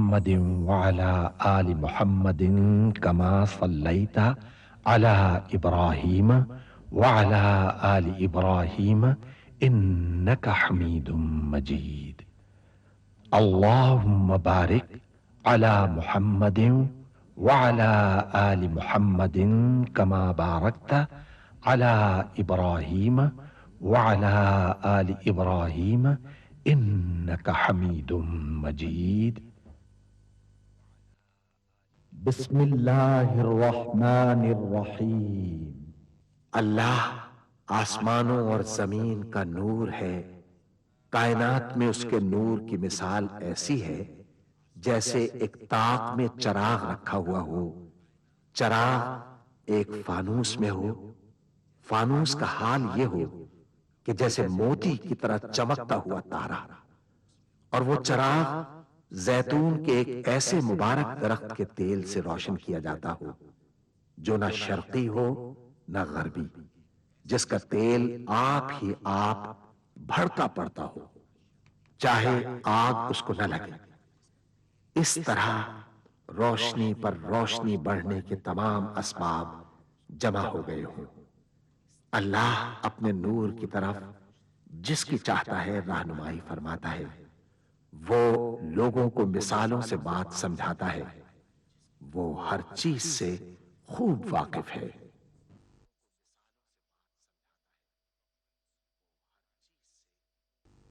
محمد وعلى آل محمد كما صليت على إبراهيم وعلى آل إبراهيم إنك حميد مجيد. اللهم بارك على محمد وعلى آل محمد كما باركت على إبراهيم وعلى آل إبراهيم إنك حميد مجيد. بسم اللہ الرحمن الرحیم. اللہ آسمانوں اور زمین کا نور ہے، کائنات میں اس کے نور کی مثال ایسی ہے جیسے ایک طاق میں چراغ رکھا ہوا ہو، چراغ ایک فانوس میں ہو، فانوس کا حال یہ ہو کہ جیسے موتی کی طرح چمکتا ہوا تارا، اور وہ چراغ زیتون کے ایک ایسے مبارک درخت کے تیل سے روشن کیا جاتا ہو جو نہ شرقی ہو نہ غربی، جس کا تیل آپ ہی آپ بھڑکا پڑتا ہو، چاہے آگ اس کو نہ لگے۔ اس طرح روشنی پر روشنی بڑھنے کے تمام اسباب جمع ہو گئے ہوں۔ اللہ اپنے نور کی طرف جس کی چاہتا ہے رہنمائی فرماتا ہے، وہ لوگوں کو مثالوں سے بات سمجھاتا ہے، وہ ہر چیز سے خوب واقف ہے۔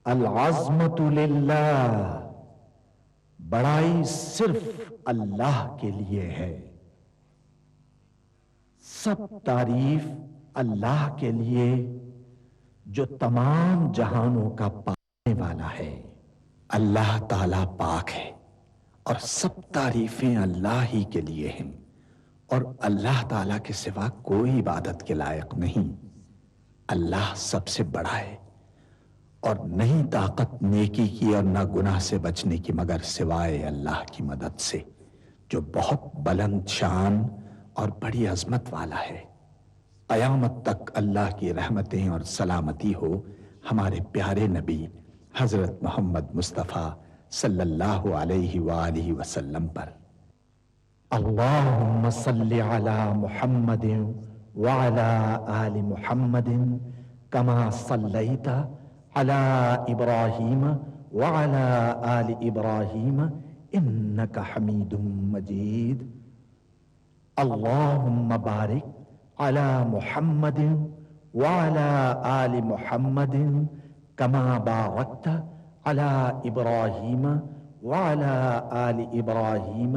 العظمت للہ، بڑائی صرف اللہ کے لیے ہے، سب تعریف اللہ کے لیے جو تمام جہانوں کا پانے والا ہے۔ اللہ تعالیٰ پاک ہے اور سب تعریفیں اللہ ہی کے لیے ہیں، اور اللہ تعالیٰ کے سوا کوئی عبادت کے لائق نہیں۔ اللہ سب سے بڑا ہے اور نہیں طاقت نیکی کی اور نہ گناہ سے بچنے کی مگر سوائے اللہ کی مدد سے، جو بہت بلند شان اور بڑی عظمت والا ہے۔ قیامت تک اللہ کی رحمتیں اور سلامتی ہو ہمارے پیارے نبی حضرت محمد مصطفیٰ صلی اللہ علیہ وآلہ وسلم پر۔ اللہم صلی علی محمد وعلی آل محمد کما صلیت علی ابراہیم وعلی آل ابراہیم انک حمید مجید۔ اللہم بارک علی محمد وعلی آل محمد کما بارکت علی ابراہیم وعلی آل ابراہیم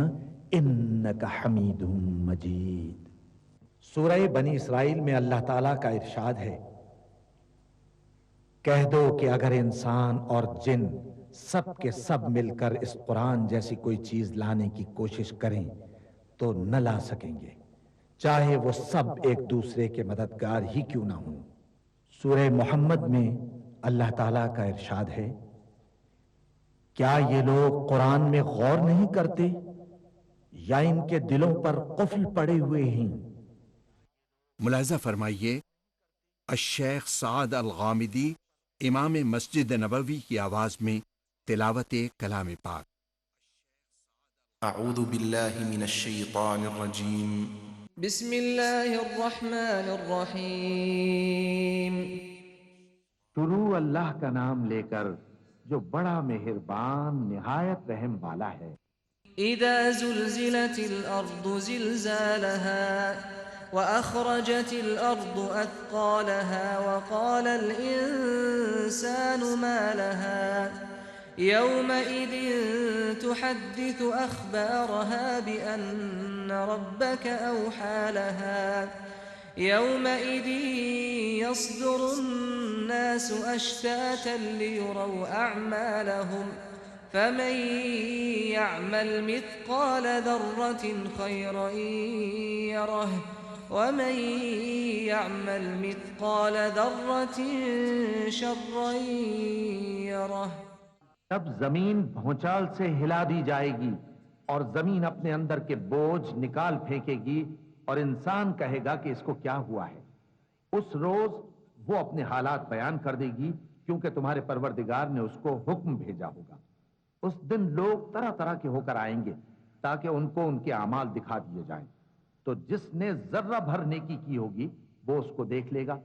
انک حمید مجید۔ سورہ بنی اسرائیل میں اللہ تعالیٰ کا ارشاد ہے، کہہ دو کہ اگر انسان اور جن سب کے سب مل کر اس قرآن جیسی کوئی چیز لانے کی کوشش کریں تو نہ لا سکیں گے، چاہے وہ سب ایک دوسرے کے مددگار ہی کیوں نہ ہوں۔ سورہ محمد میں اللہ تعالیٰ کا ارشاد ہے، کیا یہ لوگ قرآن میں غور نہیں کرتے یا ان کے دلوں پر قفل پڑے ہوئے ہیں؟ ملاحظہ فرمائیے الشیخ سعد الغامدی امام مسجد نبوی کی آواز میں تلاوت کلام پاک۔ اعوذ باللہ من الشیطان الرجیم، بسم اللہ الرحمن الرحیم۔ شروع اللہ کا نام لے کر جو بڑا مہربان نہایت رحم والا ہے۔ اذا زلزلت الارض زلزالها واخرجت الارض اثقالها وقال الانسان ما لها يومئذ تحدث اخبارها بان ربك اوحى لها يومئذ يصدر الناس اشتاتا ليروا اعمالهم فمن يعمل مثقال ذرة خيرا يره ومن يعمل مثقال ذرة شرا يره۔ تب زمین بھونچال سے ہلا دی جائے گی اور زمین اپنے اندر کے بوجھ نکال پھینکے گی اور انسان کہے گا کہ اس کو کیا ہوا ہے۔ اس روز وہ اپنے حالات بیان کر دے گی کیونکہ تمہارے پروردگار نے اس کو حکم بھیجا ہوگا۔ اس دن لوگ طرح طرح کے ہو کر آئیں گے تاکہ ان کو ان کے اعمال دکھا دیے جائیں. تو جس نے ذرہ بھر نیکی کی ہوگی وہ اس کو دیکھ لے گا،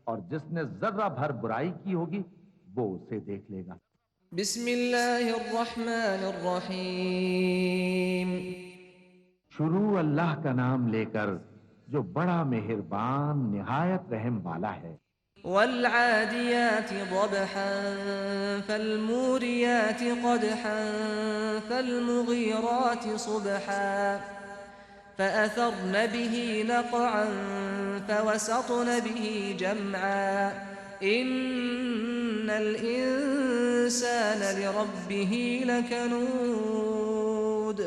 اور جس نے ذرہ بھر برائی کی ہوگی وہ اسے دیکھ لے گا. بسم اللہ الرحمن الرحیم. شروع اللہ کا نام لے کر جو بڑا مہربان نہایت رحم والا ہے. والعادیات ضبحا فالموریات قدحا فالمغیرات صبحا فأثرن به نقعا فوسطن به جمعا إن الإنسان لربه لكنود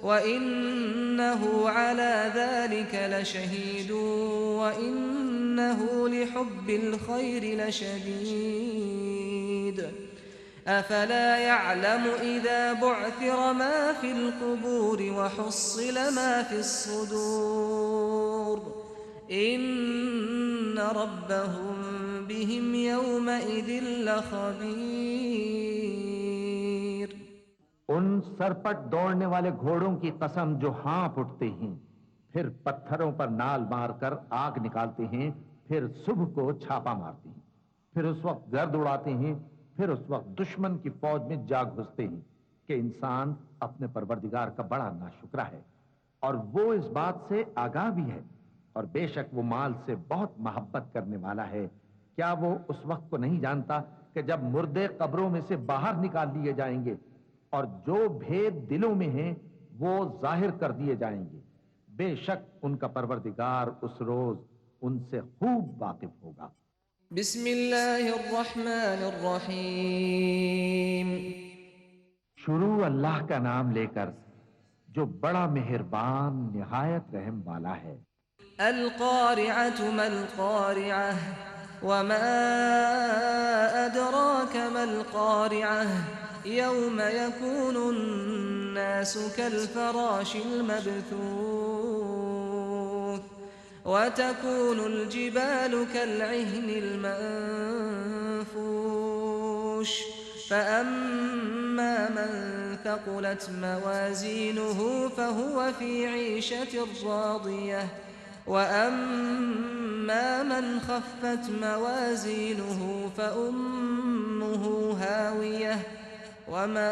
وإنه على ذلك لشهيد وإنه لحب الخير لشديد أفلا يعلم إذا بعثر ما في القبور وحصل ما في الصدور إن ربهم بهم يومئذ لخبير. ان سرپٹ دوڑنے والے گھوڑوں کی قسم جو ہانپ اٹھتے ہیں، پھر پتھروں پر نال مار کر آگ نکالتے ہیں، پھر صبح کو چھاپا مارتے ہیں، پھر اس وقت گرد اڑاتے ہیں، پھر اس وقت دشمن کی فوج میں جا گھستے ہیں کہ انسان اپنے پروردگار کا بڑا ناشکرا ہے، اور وہ اس بات سے آگاہ بھی ہے، اور بے شک وہ مال سے بہت محبت کرنے والا ہے. کیا وہ اس وقت کو نہیں جانتا کہ جب مردے قبروں میں سے باہر نکال لیے جائیں گے اور جو بھید دلوں میں ہیں وہ ظاہر کر دیے جائیں گے؟ بے شک ان کا پروردگار اس روز ان سے خوب واقف ہوگا. بسم اللہ الرحمن الرحیم. شروع اللہ کا نام لے کر جو بڑا مہربان نہایت رحم والا ہے. القارعة ما القارعة وما أدراك ما القارعة يوم يكون الناس كالفراش المبثوث وتكون الجبال كالعهن المنفوش فأما من ثقلت موازينه فهو في عيشة راضية وأما من خفت موازينه فأمه هاوية وما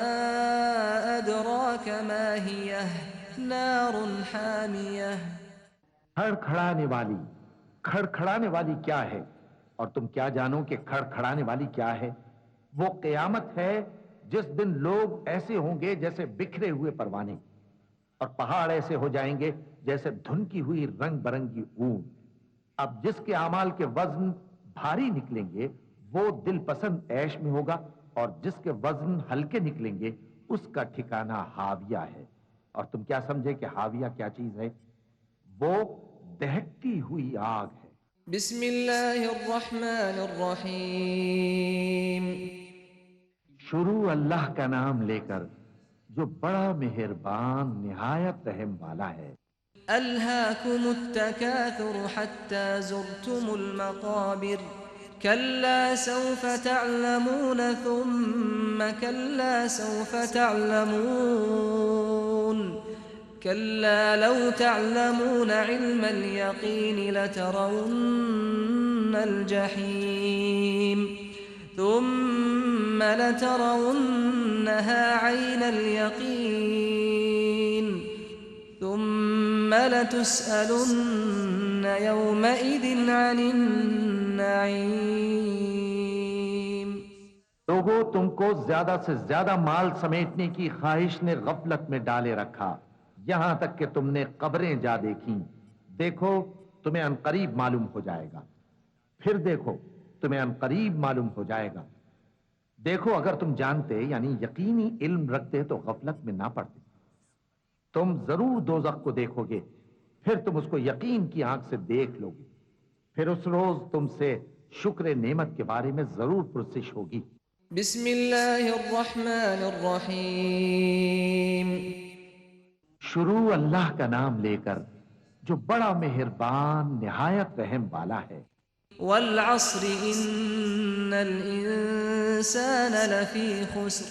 أدراك ما هي نار حامية. کھڑکھڑانے والی کیا ہے، اور تم کیا جانو کہ کھڑکھڑانے والی کیا ہے؟ وہ قیامت ہے جس دن لوگ ایسے ہوں گے جیسے بکھرے ہوئے پروانے، اور پہاڑ ایسے ہو جائیں گے جیسے دھنکی ہوئی رنگ برنگی اون. اب جس کے اعمال کے وزن بھاری نکلیں گے وہ دل پسند عیش میں ہوگا، اور جس کے وزن ہلکے نکلیں گے اس کا ٹھکانہ ہاویہ ہے. اور تم کیا سمجھے کہ ہاویہ کیا چیز ہے؟ وہ دہکتی ہوئی آگ ہے. بسم اللہ الرحمن الرحیم. شروع اللہ کا نام لے کر جو بڑا مہربان نہایت رحم والا ہے. ألهاكم التكاثر حتى زرتم المقابر كلا سوف تعلمون ثم كلا سوف تعلمون كلا لو تعلمون علم اليقين لترون الجحيم ثم لترونها عين اليقين ثم لتسألن يومئذ عن النعيم. لوگوں، تم کو زیادہ سے زیادہ مال سمیٹنے کی خواہش نے غفلت میں ڈالے رکھا، یہاں تک کہ تم نے قبریں جا دیکھیں. دیکھو تمہیں عنقریب معلوم ہو جائے گا. پھر دیکھو تمہیں عنقریب معلوم ہو جائے گا. دیکھو اگر تم جانتے یعنی یقینی علم رکھتے تو غفلت میں نہ پڑتے. تم ضرور دوزخ کو دیکھو گے، پھر تم اس کو یقین کی آنکھ سے دیکھ لو گے. پھر اس روز تم سے شکر نعمت کے بارے میں ضرور پرسش ہوگی. بسم اللہ الرحمن الرحیم. شروع اللہ کا نام لے کر جو بڑا مہربان نہایت رحم والا ہے. والعصر ان الانسان لفی خسر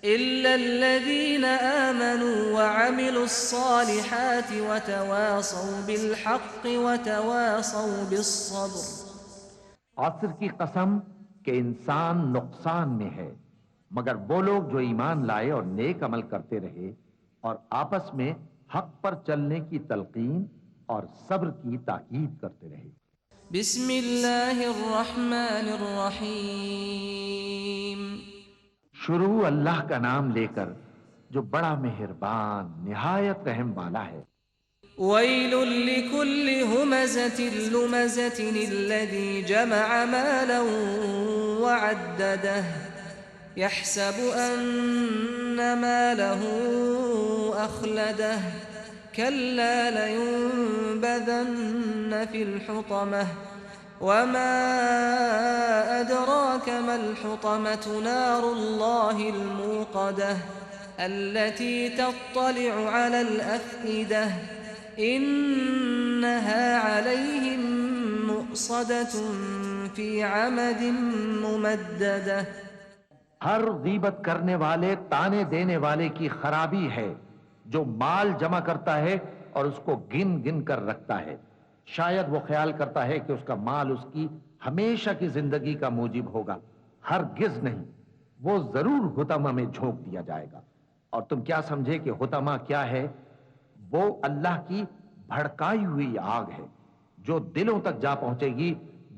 إلا الذين آمنوا وعملوا الصالحات وتواصوا بالحق وتواصوا بالصبر. عصر کی قسم کہ انسان نقصان میں ہے مگر وہ لوگ جو ایمان لائے اور نیک عمل کرتے رہے اور آپس میں حق پر چلنے کی تلقین اور صبر کی تاکید کرتے رہے. بسم اللہ الرحمن الرحیم. شروع اللہ کا نام لے کر جو بڑا مہربان نہایت رحم والا ہے. ویل لکل ہمزۃ لمزۃ الذی جمع مالا وعددہ يحسب أن ماله أخلده كلا لينبذن في الحطمة وما أدراك ما الحطمة نار الله الموقدة التي تطلع على الأفئدة إنها عليهم مؤصدة في عمد ممددة. ہر غیبت کرنے والے تانے دینے والے کی خرابی ہے جو مال جمع کرتا ہے اور اس کو گن گن کر رکھتا ہے. شاید وہ خیال کرتا ہے کہ اس کا مال اس کی ہمیشہ کی زندگی کا موجب ہوگا. ہرگز نہیں، وہ ضرور حطمہ میں جھونک دیا جائے گا. اور تم کیا سمجھے کہ حطمہ کیا ہے؟ وہ اللہ کی بھڑکائی ہوئی آگ ہے جو دلوں تک جا پہنچے گی.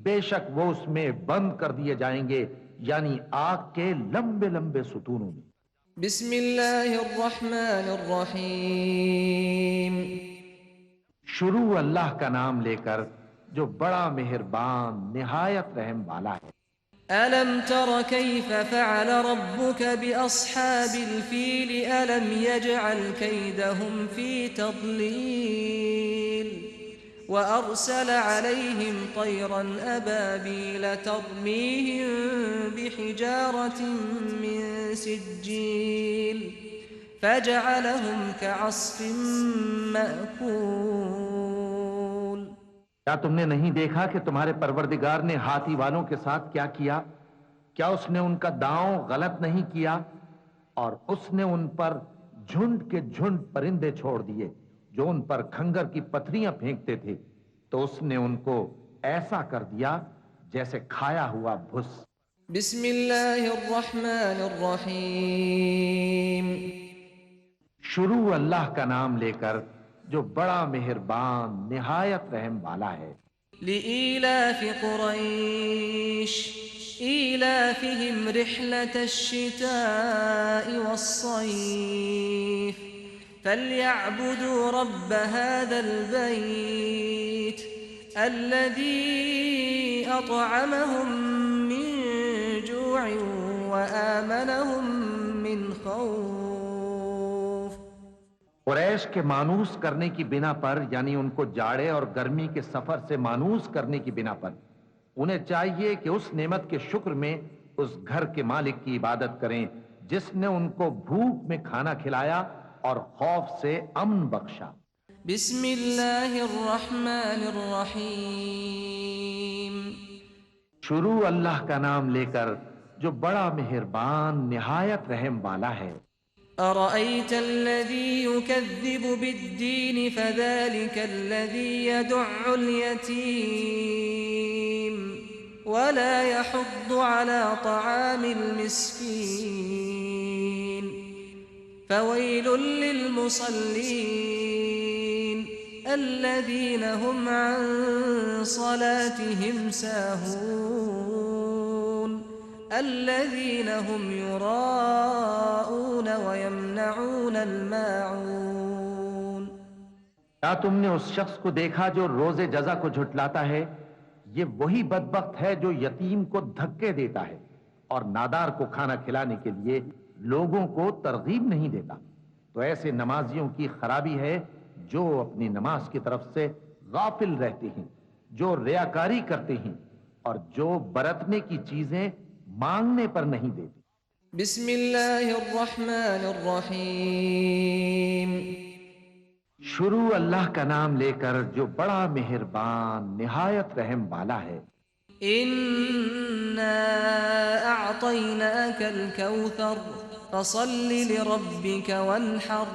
بے شک وہ اس میں بند کر دیے جائیں گے، یعنی آگ کے لمبے لمبے ستونوں میں. بسم اللہ الرحمن الرحیم. شروع اللہ کا نام لے کر جو بڑا مہربان نہایت رحم والا ہے. ألم تر كيف فعل ربك بأصحاب الفيل ألم يجعل كيدهم في تضليل وأرسل عليهم طيرا أبابيل ترميهم بحجارة من سجيل فجعلهم كعصف مأكول. کیا تم نے نہیں دیکھا کہ تمہارے پروردگار نے ہاتھی والوں کے ساتھ کیا کیا؟ کیا اس نے ان کا داؤں غلط نہیں کیا؟ اور اس نے ان پر جھنڈ کے جھنڈ پرندے چھوڑ دیے جو ان پر کھنگر کی پتھریاں پھینکتے تھے، تو اس نے ان کو ایسا کر دیا جیسے کھایا ہوا بھس. بسم اللہ الرحمن الرحیم. شروع اللہ کا نام لے کر جو بڑا مہربان نہایت رحم والا ہے. لإيلاف قريش إيلافهم رحلة الشتاء والصيف فليعبدوا رب هذا البيت الذي أطعمهم من جوع وآمنهم من خوف. قریش کے مانوس کرنے کی بنا پر، یعنی ان کو جاڑے اور گرمی کے سفر سے مانوس کرنے کی بنا پر، انہیں چاہیے کہ اس نعمت کے شکر میں اس گھر کے مالک کی عبادت کریں جس نے ان کو بھوک میں کھانا کھلایا اور خوف سے امن بخشا. بسم اللہ الرحمن الرحیم. شروع اللہ کا نام لے کر جو بڑا مہربان نہایت رحم والا ہے. أرأيت الذي يكذب بالدين فذلك الذي يدع اليتيم ولا يحض على طعام المسكين فويل للمصلين الذين هم عن صلاتهم ساهون الذين هم يراءون ويمنعون الماعون. کیا تم نے اس شخص کو دیکھا جو روز جزا کو جھٹلاتا ہے؟ یہ وہی بدبخت ہے جو یتیم کو دھکے دیتا ہے اور نادار کو کھانا کھلانے کے لیے لوگوں کو ترغیب نہیں دیتا. تو ایسے نمازیوں کی خرابی ہے جو اپنی نماز کی طرف سے غافل رہتے ہیں، جو ریاکاری کرتے ہیں اور جو برتنے کی چیزیں مانگنے پر نہیں دیتے. بسم اللہ الرحمن الرحیم. شروع اللہ کا نام لے کر جو بڑا مہربان نہایت رحم والا ہے. انا اعطیناک الکوثر فصل لربك وانحر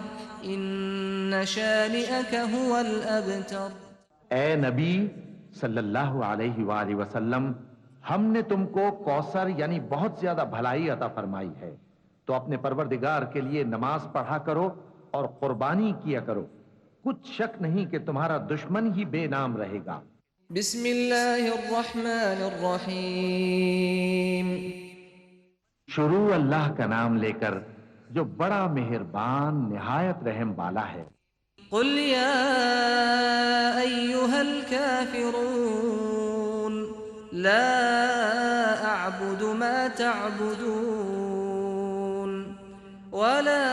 ان شانئك هو الابتر۔ اے نبی صلی اللہ علیہ وآلہ وسلم، ہم نے تم کو کوثر یعنی بہت زیادہ بھلائی عطا فرمائی ہے، تو اپنے پروردگار کے لیے نماز پڑھا کرو اور قربانی کیا کرو، کچھ شک نہیں کہ تمہارا دشمن ہی بے نام رہے گا۔ بسم اللہ الرحمن الرحیم۔ شروع اللہ کا نام لے کر جو بڑا مہربان نہایت رحم والا ہے۔ قل یا ایہا الکافرون لا اعبد ما تعبدون ولا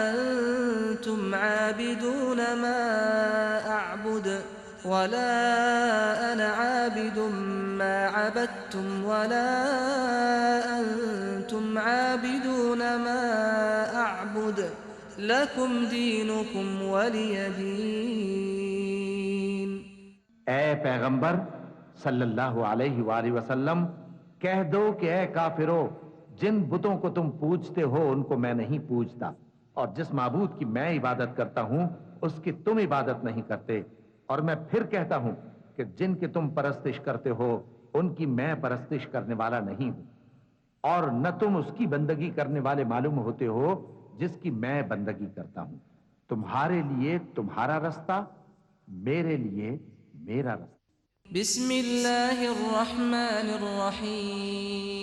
انتم عابدون ما اعبد ولا انا عابد ما عبدتم ولا انتم عابدون ما اعبد لکم دینکم ولی دین۔ اے پیغمبر صلی اللہ علیہ وآلہ وسلم، کہہ دو کہ اے کافرو، جن بتوں کو تم پوجتے ہو ان کو میں نہیں پوجتا، اور جس معبود کی میں عبادت کرتا ہوں اس کی تم عبادت نہیں کرتے، اور میں پھر کہتا ہوں کہ جن کی تم پرستش کرتے ہو ان کی میں پرستش کرنے والا نہیں ہوں، اور نہ تم اس کی بندگی کرنے والے معلوم ہوتے ہو جس کی میں بندگی کرتا ہوں۔ تمہارے لیے تمہارا رستہ، میرے لیے میرا رستہ۔ بسم اللہ الرحمن الرحیم۔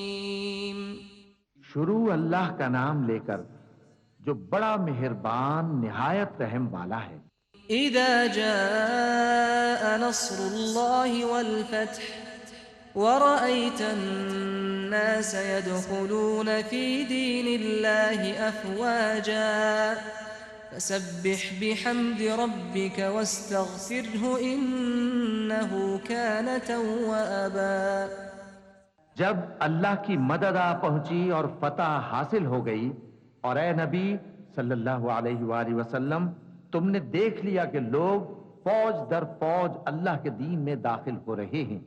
شروع اللہ کا نام لے کر جو بڑا مہربان نہایت رحم والا ہے۔ اذا جاء نصر اللہ والفتح ورأيت الناس يدخلون في دين الله أفواجا فسبح بحمد ربك واستغفره إنه كان توابا۔ جب اللہ کی مدد آ پہنچی اور فتح حاصل ہو گئی، اور اے نبی صلی اللہ علیہ وآلہ وسلم، تم نے دیکھ لیا کہ لوگ فوج در فوج اللہ کے دین میں داخل ہو رہے ہیں،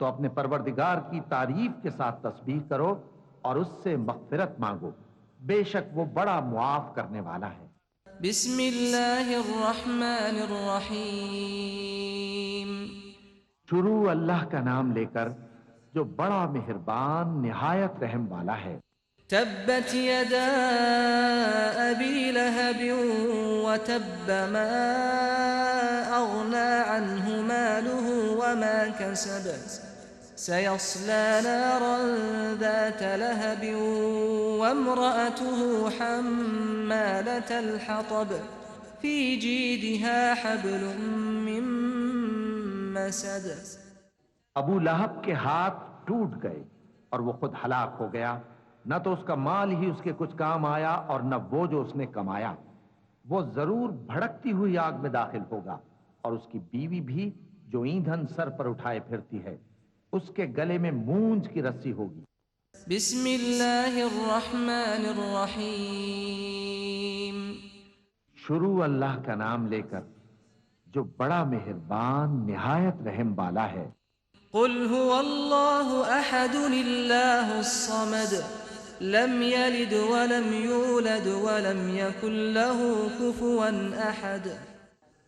تو اپنے پروردگار کی تعریف کے ساتھ تسبیح کرو اور اس سے مغفرت مانگو، بے شک وہ بڑا معاف کرنے والا ہے۔ بسم اللہ الرحمن الرحیم۔ شروع اللہ کا نام لے کر جو بڑا مہربان نہایت رحم والا ہے۔ تبت یدا ابی لہب وتب ما اغنى عنه ماله وما كسب سيصلى نارا ذات لهب وامرأته حمالة الحطب في جيدها حبل من مسد۔ ابو لہب کے ہاتھ ٹوٹ گئے اور وہ خود ہلاک ہو گیا، نہ تو اس کا مال ہی اس کے کچھ کام آیا اور نہ وہ جو اس نے کمایا، وہ ضرور بھڑکتی ہوئی آگ میں داخل ہوگا، اور اس کی بیوی بھی جو ایندھن سر پر اٹھائے پھرتی ہے، اس کے گلے میں مونج کی رسی ہوگی۔ بسم اللہ الرحمن الرحیم۔ شروع اللہ کا نام لے کر جو بڑا مہربان نہایت رحم والا ہے۔ قل هو اللہ احد اللہ الصمد لم یلد ولم یولد ولم یکن له کفوا احد۔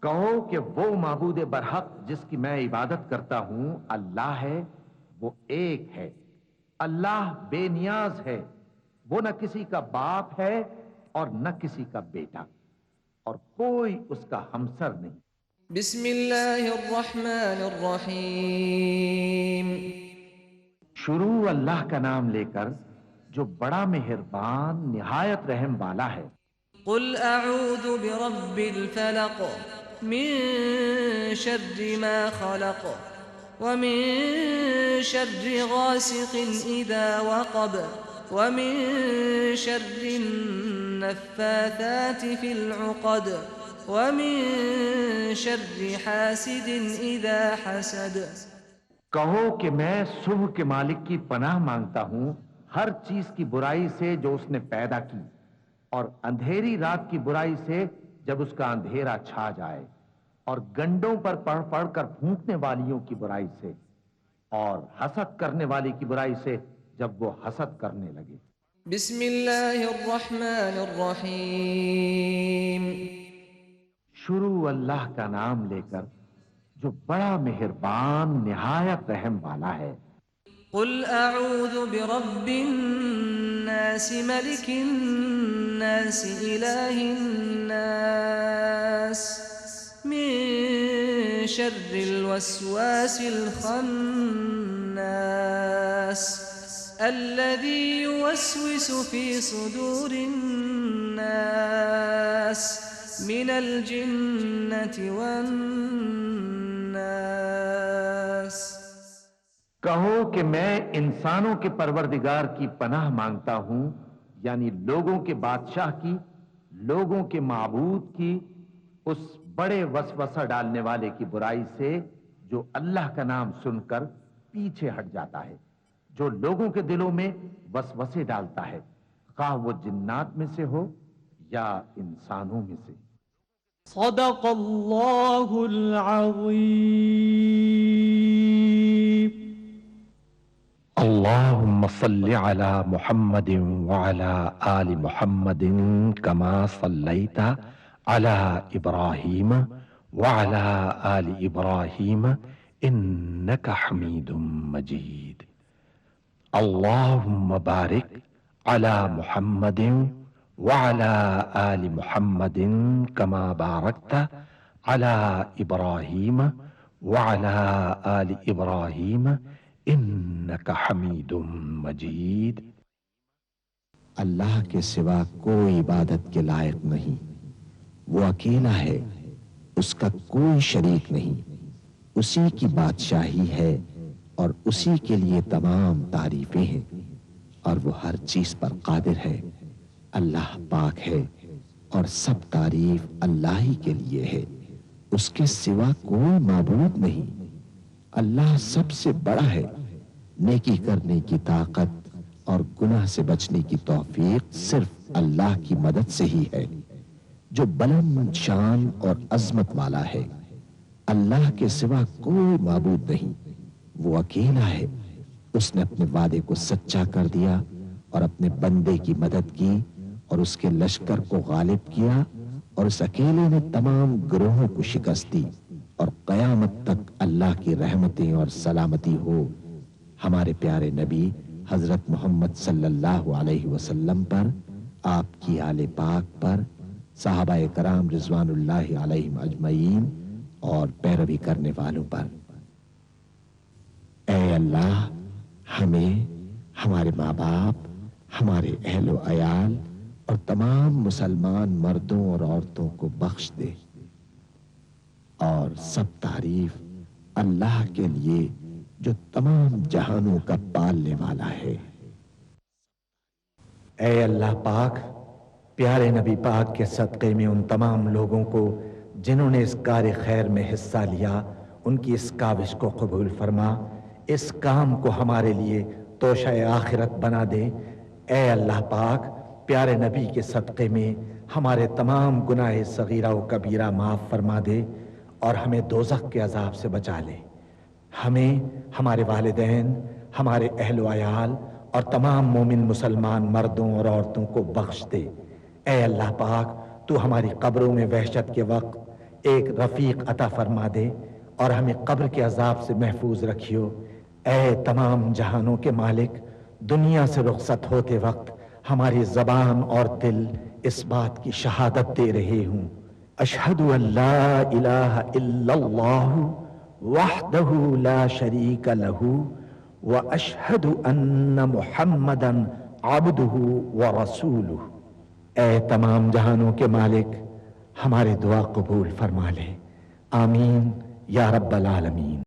کہو کہ وہ معبود برحق جس کی میں عبادت کرتا ہوں اللہ ہے، وہ ایک ہے، اللہ بے نیاز ہے، وہ نہ کسی کا باپ ہے اور نہ کسی کا بیٹا، اور کوئی اس کا ہمسر نہیں۔ بسم اللہ الرحمن الرحیم۔ شروع اللہ کا نام لے کر جو بڑا مہربان نہایت رحم والا ہے۔ قل اعوذ برب الفلق من شر ما خلق ومن شر غاسق اذا وقب ومن شر النفاثات في العقد ومن شر حاسد اذا حسد۔ کہو کہ میں صبح کے مالک کی پناہ مانگتا ہوں ہر چیز کی برائی سے جو اس نے پیدا کی، اور اندھیری رات کی برائی سے جب اس کا اندھیرا چھا جائے، اور گنڈوں پر پڑھ پڑھ کر پھونکنے والیوں کی برائی سے، اور حسد کرنے والی کی برائی سے جب وہ حسد کرنے لگے۔ بسم اللہ الرحمن الرحیم شروع اللہ کا نام لے کر جو بڑا مہربان نہایت رحم والا ہے۔ قل اعوذ برب الناس ملک الناس الہ الناس من شر الوسواس الخناس الذي يوسوس في صدور الناس من الجنة والناس۔ کہو کہ میں انسانوں کے پروردگار کی پناہ مانگتا ہوں، یعنی لوگوں کے بادشاہ کی، لوگوں کے معبود کی، اس بڑے وسوسہ ڈالنے والے کی برائی سے جو اللہ کا نام سن کر پیچھے ہٹ جاتا ہے، جو لوگوں کے دلوں میں وسوسے ڈالتا ہے، خواہ وہ جنات میں سے ہو یا انسانوں میں سے۔ صدق اللہ العظیم۔ اللهم صل على محمد وعلى آل محمد كما صليت على إبراهيم وعلى آل إبراهيم إنك حميد مجيد۔ اللهم بارك على محمد وعلى آل محمد كما باركت على إبراهيم وعلى آل إبراهيم إنك حميد مجيد۔ اللہ کے سوا کوئی عبادت کے لائق نہیں، وہ اکیلا ہے، اس کا کوئی شریک نہیں، اسی کی بادشاہی ہے اور اسی کے لیے تمام تعریفیں ہیں، اور وہ ہر چیز پر قادر ہے۔ اللہ پاک ہے اور سب تعریف اللہ ہی کے لیے ہے، اس کے سوا کوئی معبود نہیں۔ اللہ سب سے بڑا ہے، نیکی کرنے کی طاقت اور گناہ سے بچنے کی توفیق صرف اللہ کی مدد سے ہی ہے، جو بلند شان اور عظمت والا ہے۔ اللہ کے سوا کوئی معبود نہیں، وہ اکیلا ہے، اس نے اپنے وعدے کو سچا کر دیا اور اپنے بندے کی مدد کی اور اس کے لشکر کو غالب کیا، اور اس اکیلے نے تمام گروہوں کو شکست دی، اور قیامت تک اللہ کی رحمتیں اور سلامتی ہو ہمارے پیارے نبی حضرت محمد صلی اللہ علیہ وسلم پر، آپ کی آل پاک پر، صحابہ کرام رضوان اللہ علیہم اجمعین اور پیروی کرنے والوں پر۔ اے اللہ، ہمیں، ہمارے ماں باپ، ہمارے اہل و عیال اور تمام مسلمان مردوں اور عورتوں کو بخش دے، اور سب تعریف اللہ کے لیے جو تمام جہانوں کا پالنے والا ہے۔ اے اللہ پاک، پیارے نبی پاک کے صدقے میں ان تمام لوگوں کو جنہوں نے اس کار خیر میں حصہ لیا، ان کی اس کاوش کو قبول فرما، اس کام کو ہمارے لیے توشہ آخرت بنا دے۔ اے اللہ پاک، پیارے نبی کے صدقے میں ہمارے تمام گناہ صغیرہ و کبیرہ معاف فرما دے اور ہمیں دوزخ کے عذاب سے بچا لے۔ ہمیں، ہمارے والدین، ہمارے اہل و عیال اور تمام مومن مسلمان مردوں اور عورتوں کو بخش دے۔ اے اللہ پاک، تو ہماری قبروں میں وحشت کے وقت ایک رفیق عطا فرما دے اور ہمیں قبر کے عذاب سے محفوظ رکھیو۔ اے تمام جہانوں کے مالک، دنیا سے رخصت ہوتے وقت ہماری زبان اور دل اس بات کی شہادت دے رہے ہوں، اشہد ان لا الہ الا اللہ وحدہ لا شریک لہ واشہد ان محمدا عبدہ ورسولہ۔ اے تمام جہانوں کے مالک، ہماری دعا قبول فرما لے، آمین یا رب العالمین۔